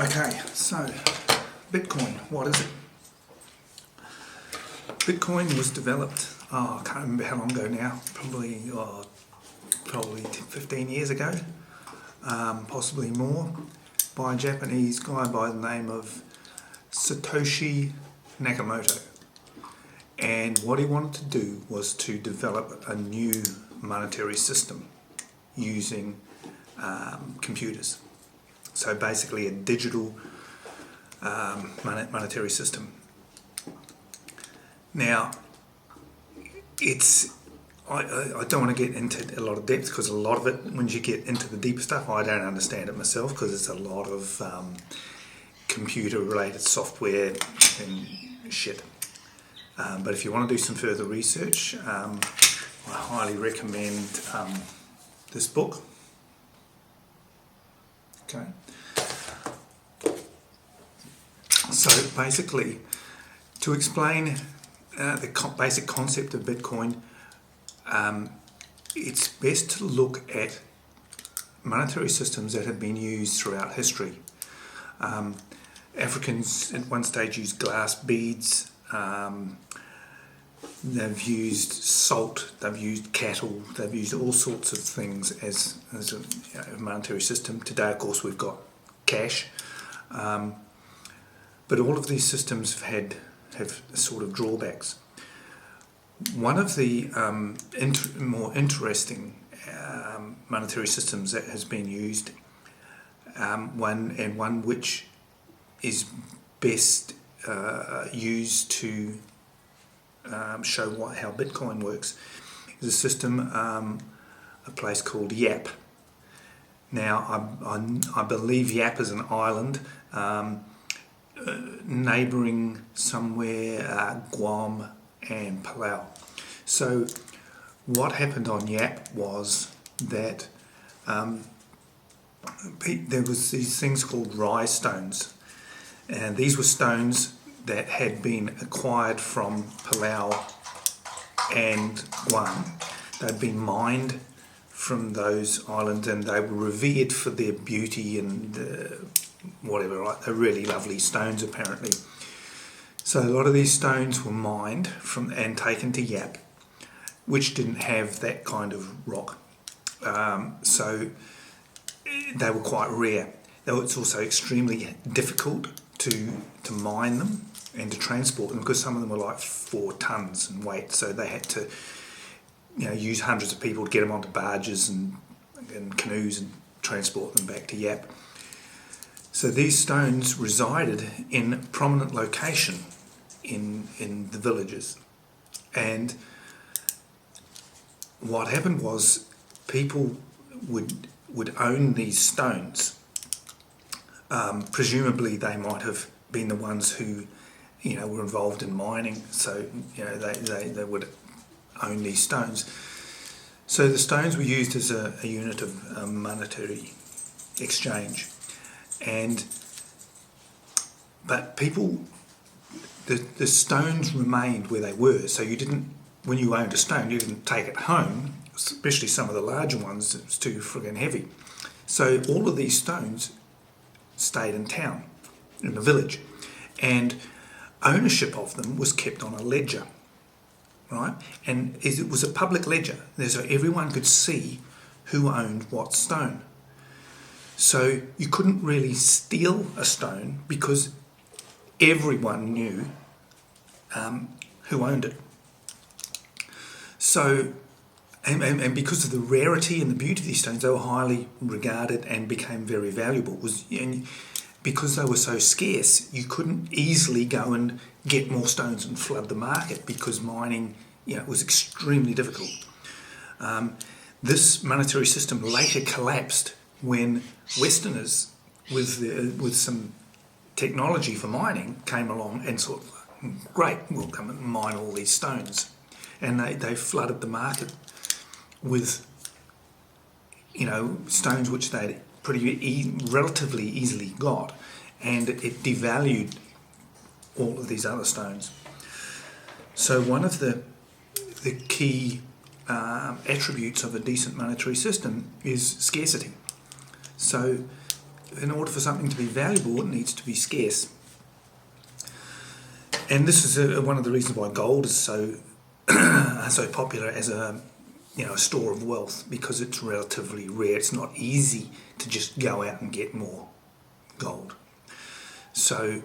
Okay, so Bitcoin, what is it? Bitcoin was developed, I can't remember how long ago now, probably 15 years ago, possibly more, by a Japanese guy by the name of Satoshi Nakamoto. And what he wanted to do was to develop a new monetary system using computers. So basically a digital monetary system. Now, I don't want to get into a lot of depth because a lot of it, when you get into the deeper stuff, I don't understand it myself because it's a lot of computer-related software and shit. But if you want to do some further research, I highly recommend this book. Okay. So basically, to explain the basic concept of Bitcoin, it's best to look at monetary systems that have been used throughout history. Africans at one stage used glass beads. They've used salt, they've used cattle, they've used all sorts of things as a monetary system. Today, of course, we've got cash. But all of these systems have sort of drawbacks. One of the more interesting monetary systems that has been used, one which is best used to show how Bitcoin works, is a system, a place called Yap. Now, I believe Yap is an island neighbouring somewhere Guam and Palau. So what happened on Yap was that there was these things called rise stones, and these were stones that had been acquired from Palau and Guam. They'd been mined from those islands and they were revered for their beauty and whatever, right? They're really lovely stones apparently. So a lot of these stones were mined and taken to Yap, which didn't have that kind of rock. So they were quite rare. Though it's also extremely difficult to mine them and to transport them because some of them were like 4 tons in weight. So they had to use hundreds of people to get them onto barges and canoes and transport them back to Yap. So these stones resided in a prominent location in the villages. And what happened was people would own these stones. Presumably they might have been the ones who were involved in mining, so they would own these stones. So the stones were used as a unit of monetary exchange. But the stones remained where they were. So when you owned a stone, you didn't take it home, especially some of the larger ones. It was too friggin' heavy. So all of these stones stayed in town, in the village, and ownership of them was kept on a ledger, right? And it was a public ledger, so everyone could see who owned what stone. So you couldn't really steal a stone because everyone knew who owned it. So, and because of the rarity and the beauty of these stones, they were highly regarded and became very valuable. And because they were so scarce, you couldn't easily go and get more stones and flood the market because mining, was extremely difficult. This monetary system later collapsed when Westerners, with some technology for mining, came along and thought, great, we'll come and mine all these stones. And they flooded the market with, stones which they'd relatively easily got, and it devalued all of these other stones. So one of the key attributes of a decent monetary system is scarcity. So in order for something to be valuable, it needs to be scarce. And this is one of the reasons why gold is so so popular as a store of wealth, because it's relatively rare. It's not easy to just go out and get more gold. So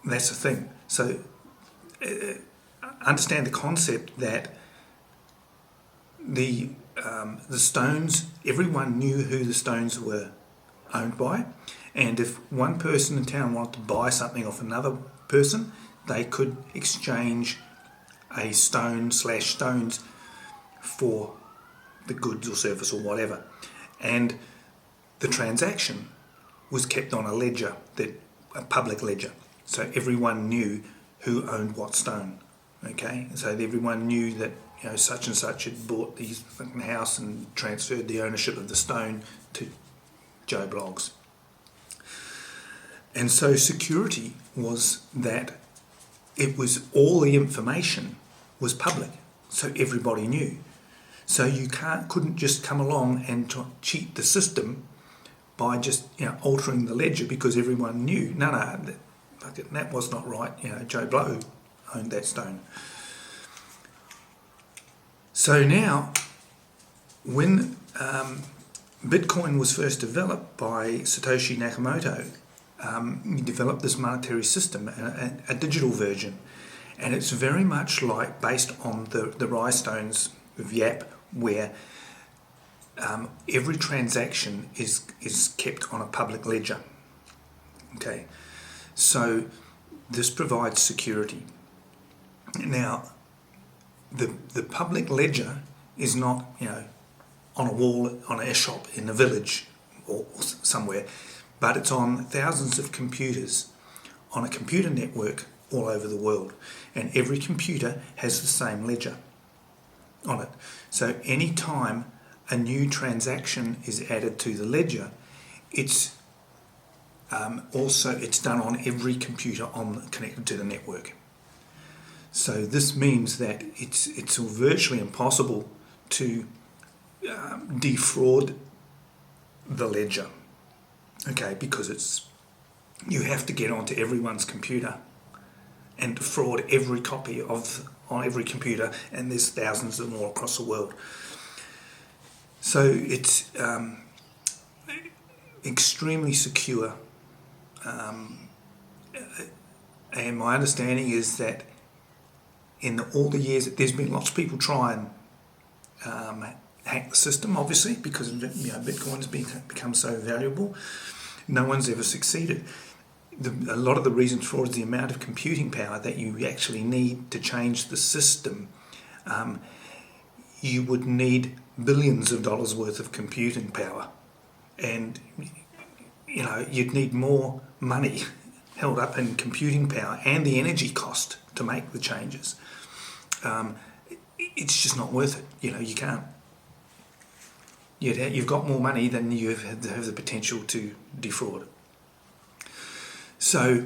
that's the thing. So understand the concept that the stones, everyone knew who the stones were owned by, and if one person in town wanted to buy something off another person, they could exchange a stone/stones for the goods or service or whatever. And the transaction was kept on a ledger, a public ledger. So everyone knew who owned what stone. Okay, so everyone knew that such and such had bought the house and transferred the ownership of the stone to Joe Bloggs. And so security was that it was all the information was public, so everybody knew. So you couldn't just come along and cheat the system by just altering the ledger because everyone knew. No, that was not right. Joe Blow owned that stone. So now, when Bitcoin was first developed by Satoshi Nakamoto, he developed this monetary system, a digital version, and it's very much like based on the Rhinestones of Yap, where every transaction is kept on a public ledger. Okay, so this provides security. Now, the public ledger is not on a wall on a shop in a village or somewhere, but it's on thousands of computers on a computer network all over the world, and every computer has the same ledger on it. So any time a new transaction is added to the ledger, it's done on every computer connected to the network. So this means that it's virtually impossible to defraud the ledger. Okay, because you have to get onto everyone's computer and defraud every copy on every computer, and there's thousands of them all across the world. So it's extremely secure, and my understanding is that in all the years, there's been lots of people try and hack the system, obviously, because Bitcoin has become so valuable. No one's ever succeeded. A lot of the reasons for it is the amount of computing power that you actually need to change the system. You would need billions of dollars worth of computing power, and you'd need more money held up in computing power and the energy cost to make the changes. It's just not worth it. You can't. You've got more money than you have the potential to defraud. So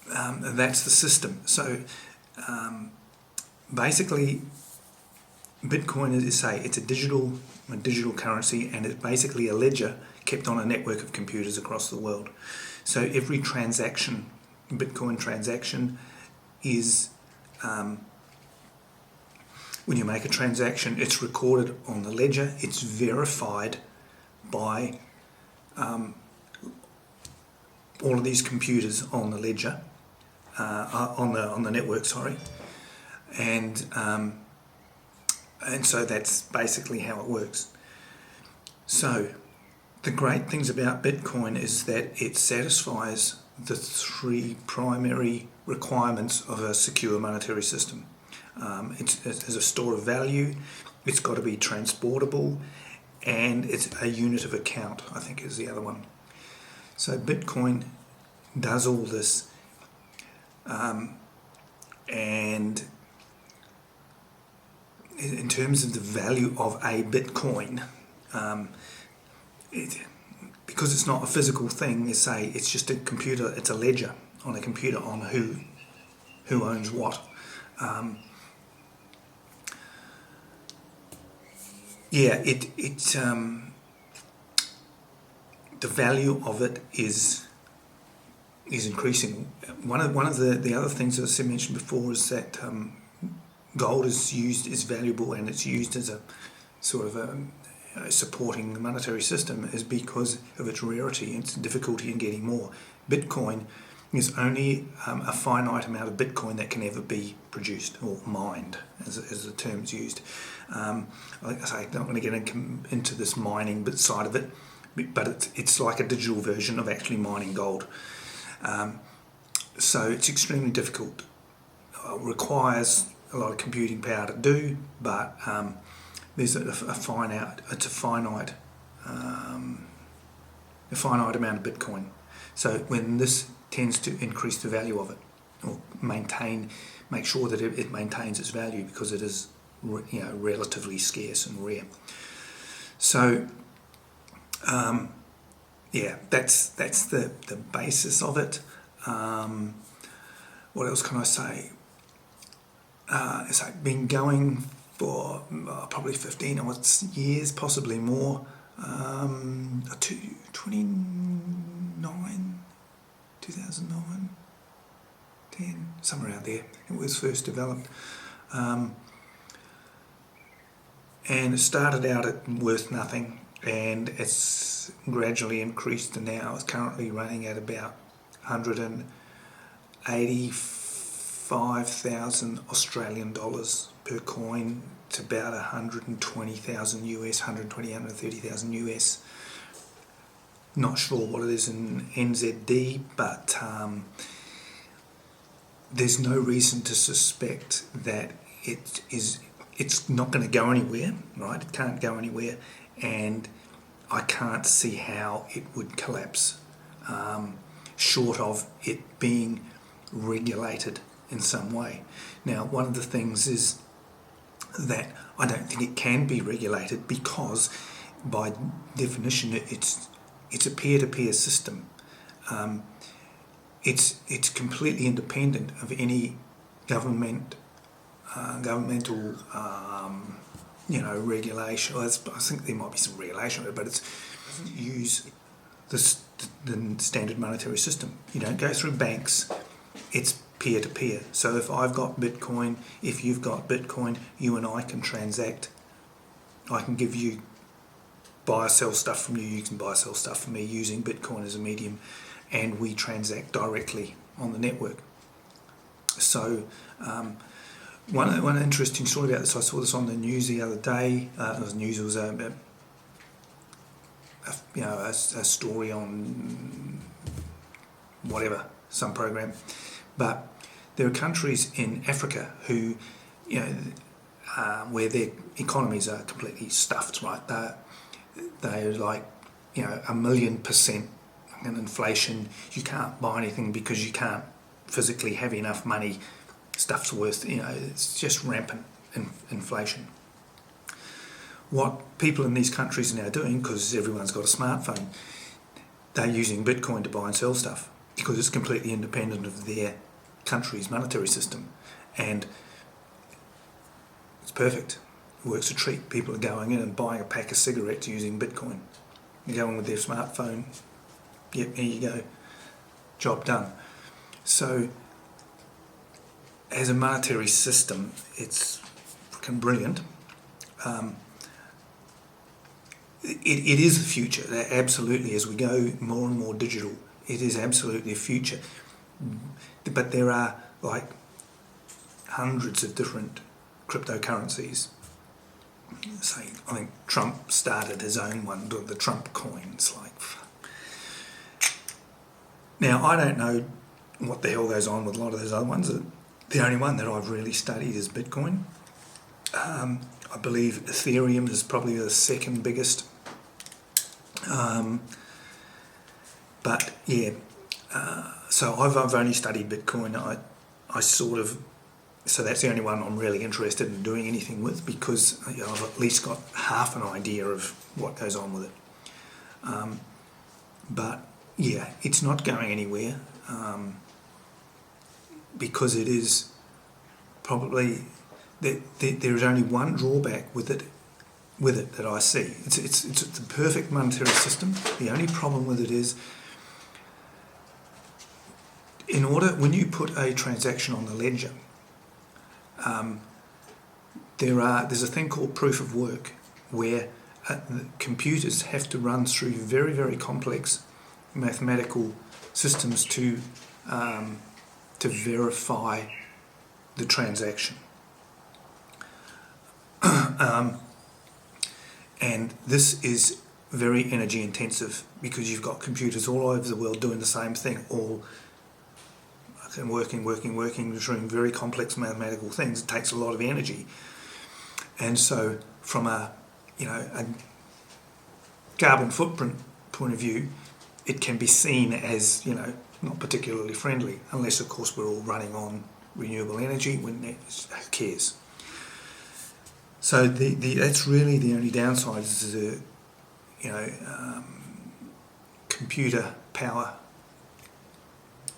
that's the system. So basically, Bitcoin, as you say, it's a digital currency, and it's basically a ledger kept on a network of computers across the world. So every transaction, Bitcoin transaction, is when you make a transaction, it's recorded on the ledger. It's verified by all of these computers on the ledger, on the network, sorry, and so that's basically how it works. So the great things about Bitcoin is that it satisfies the three primary requirements of a secure monetary system. It's as a store of value, it's got to be transportable, and it's a unit of account, I think is the other one. So Bitcoin does all this, and in terms of the value of a Bitcoin, because it's not a physical thing, it's just a computer, it's a ledger on a computer on who owns what. the value of it is increasing. One of the other things, as I mentioned before, is that gold is valuable, and it's used as a sort of supporting the monetary system, is because of its rarity and its difficulty in getting more. Bitcoin is only a finite amount of Bitcoin that can ever be produced or mined, as the term's used. Like I say, I don't want to get into this mining bit side of it, but it's like a digital version of actually mining gold. So it's extremely difficult. Requires a lot of computing power to do, but there's a finite amount of Bitcoin. So when this tends to increase the value of it, or make sure that it maintains its value, because it is relatively scarce and rare. So that's the basis of it. What else can I say? It's like been going for probably 15 odd years, possibly more. 2009, 10, somewhere around there. It was first developed. And it started out at worth nothing, and it's gradually increased, and now it's currently running at about 185,000 Australian dollars per coin. It's about 120,000 US, 130,000 US. Not sure what it is in NZD, but there's no reason to suspect that it's not going to go anywhere, right? It can't go anywhere, and I can't see how it would collapse, short of it being regulated in some way. Now, one of the things is that I don't think it can be regulated, because by definition it's a peer-to-peer system. It's completely independent of any governmental regulation. I think there might be some regulation, but it doesn't use the standard monetary system. You don't go through banks. It's peer-to-peer. So if I've got Bitcoin, if you've got Bitcoin, you and I can transact. I can give you, buy or sell stuff from you, you can buy or sell stuff from me using Bitcoin as a medium, and we transact directly on the network. So one interesting story about this, I saw this on the news the other day. It was a story on whatever, some program. But there are countries in Africa who, where their economies are completely stuffed, right? They're like, 1,000,000% in inflation. You can't buy anything because you can't physically have enough money. Stuff's worth, it's just rampant inflation. What people in these countries are now doing, because everyone's got a smartphone, they're using Bitcoin to buy and sell stuff, because it's completely independent of their country's monetary system, and it's perfect. It works a treat. People are going in and buying a pack of cigarettes using Bitcoin. They're going with their smartphone. Yep, here you go. Job done. So, as a monetary system, it's freaking brilliant. It is the future, absolutely. As we go more and more digital, it is absolutely a future. But there are like hundreds of different cryptocurrencies. Say, I think Trump started his own one, the Trump coins. Now, I don't know what the hell goes on with a lot of those other ones. The only one that I've really studied is Bitcoin. I believe Ethereum is probably the second biggest. But yeah, so I've only studied Bitcoin. So that's the only one I'm really interested in doing anything with, because I've at least got half an idea of what goes on with it. But yeah, it's not going anywhere, because it is probably there is only one drawback with it, with it that I see. It's the perfect monetary system. The only problem with it is, when you put a transaction on the ledger, there's a thing called proof of work, where the computers have to run through very, very complex mathematical systems to verify the transaction. And this is very energy intensive, because you've got computers all over the world doing the same thing, all working, doing very complex mathematical things. It takes a lot of energy. And so from a carbon footprint point of view, it can be seen as, not particularly friendly, unless of course we're all running on renewable energy. Who cares? So that's really the only downside, is the computer power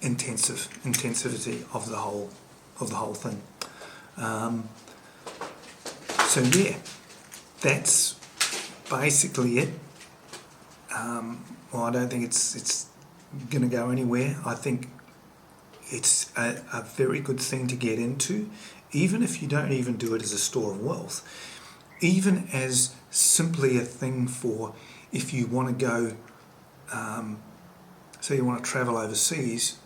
intensivity of the whole thing. So yeah, that's basically it. Well, I don't think it's going to go anywhere. I think it's a very good thing to get into, even if you don't even do it as a store of wealth, even as simply a thing for if you want to go, so you want to travel overseas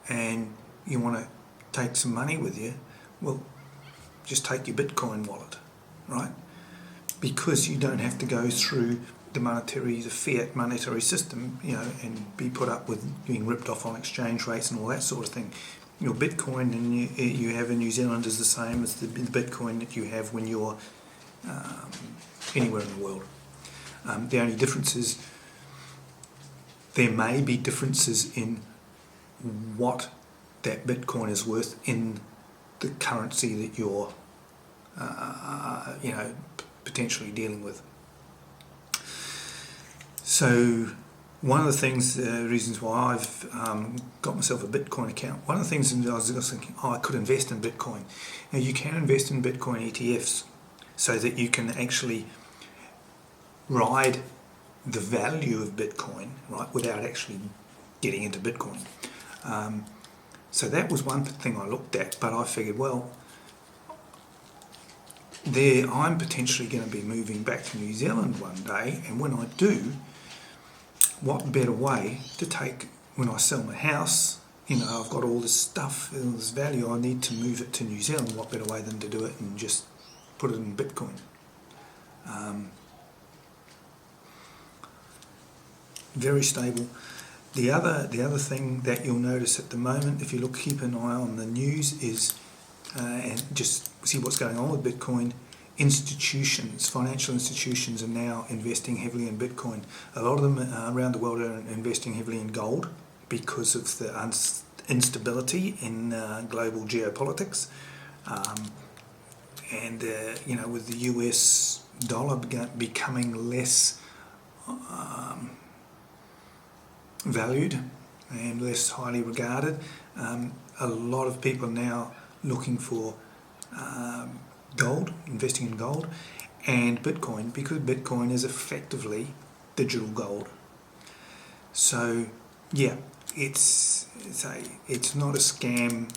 and you want to take some money with you, well, just take your Bitcoin wallet, right? Because you don't have to go through the fiat monetary system, and be put up with being ripped off on exchange rates and all that sort of thing. Your Bitcoin you have in New Zealand is the same as the Bitcoin that you have when you're anywhere in the world. The only difference is there may be differences in what that Bitcoin is worth in the currency that you're potentially dealing with. So one of the things, reasons why I've got myself a Bitcoin account, one of the things I was thinking, I could invest in Bitcoin. Now you can invest in Bitcoin ETFs so that you can actually ride the value of Bitcoin, right, without actually getting into Bitcoin. So that was one thing I looked at, but I figured, well, I'm potentially going to be moving back to New Zealand one day, and when I do, what better way to take, when I sell my house, I've got all this stuff, all this value, I need to move it to New Zealand. What better way than to do it and just put it in Bitcoin? Very stable. The other thing that you'll notice at the moment, if you keep an eye on the news, is and just see what's going on with Bitcoin. Financial institutions are now investing heavily in Bitcoin. A lot of them around the world are investing heavily in gold because of the instability in global geopolitics. And with the US dollar becoming less valued and less highly regarded, a lot of people are now looking for gold, investing in gold and Bitcoin, because Bitcoin is effectively digital gold. So yeah, it's not a scam,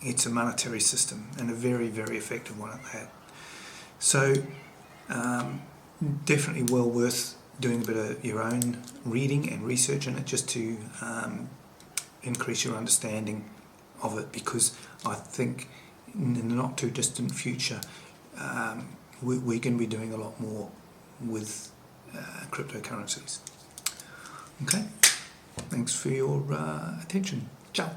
it's a monetary system, and a very, very effective one at that. So definitely well worth doing a bit of your own reading and research in it, just to increase your understanding of it, because I think in the not too distant future we're going to be doing a lot more with cryptocurrencies. Okay, thanks for your attention. Ciao.